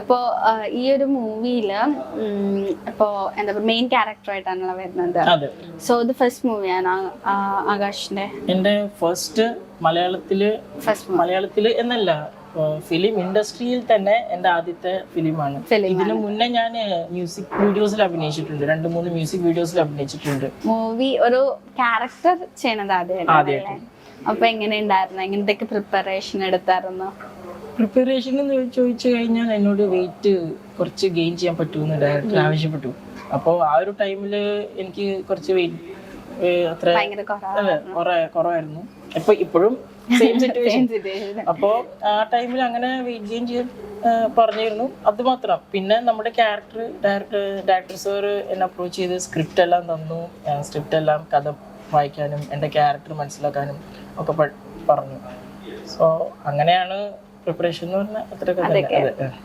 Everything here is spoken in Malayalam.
അപ്പോൾ ഈ ഒരു മൂവിയില് ഇപ്പോൾ എന്താ പറയുക മെയിൻ ക്യാരക്ടറായിട്ടാണല്ലോ വരുന്നത്. സോ ഇത് ഫസ്റ്റ് മൂവിയാണ് ആകാശിന്റെ? എന്റെ ഫസ്റ്റ് മലയാളത്തില് എന്നല്ല, ഫിലിം ഇൻഡസ്ട്രിയിൽ തന്നെ എന്റെ ആദ്യത്തെ ഫിലിമാണ്. ഇതിനു മുന്നേ ഞാൻ മ്യൂസിക് വീഡിയോസിൽ അഭിനയിച്ചിട്ടുണ്ട്, 2-3 മ്യൂസിക് വീഡിയോസിൽ അഭിനയിച്ചിട്ടുണ്ട്. മൂവി ഒരു ക്യാരക്ടർ ചെയ്യണത് ആദ്യമായിട്ട്. അപ്പൊ എങ്ങനെ ഉണ്ടായിരുന്നു? എങ്ങനത്തെ പ്രിപ്പറേഷൻ എടുത്തായിരുന്നു? പ്രിപ്പറേഷൻ എന്ന് ചോദിച്ചു കഴിഞ്ഞാൽ എന്നോട് വെയിറ്റ് കുറച്ച് ഗെയിൻ ചെയ്യാൻ പറ്റുമെന്ന് ഡയറക്ടർ ആവശ്യപ്പെട്ടു. അപ്പോൾ ആ ഒരു ടൈമില് എനിക്ക് കുറച്ച് വെയിറ്റ് അത്ര കുറവായിരുന്നു. ഇപ്പോഴും സെയിം സിറ്റുവേഷൻ. അപ്പോൾ ആ ടൈമിൽ അങ്ങനെ വെയിറ്റ് ഗെയിൻ ചെയ്യാൻ പറഞ്ഞിരുന്നു. അത് മാത്രം. പിന്നെ നമ്മുടെ ഡയറക്ടർ സാർ എന്നെ അപ്രോച്ച് ചെയ്ത് സ്ക്രിപ്റ്റ് എല്ലാം തന്നു. സ്ക്രിപ്റ്റ് എല്ലാം കഥ വായിക്കാനും എൻ്റെ ക്യാരക്ടർ മനസ്സിലാക്കാനും ഒക്കെ പറഞ്ഞു. സോ അങ്ങനെയാണ് പ്രിപ്പറേഷൻ എന്ന് പറഞ്ഞാൽ അത്രയൊക്കെ.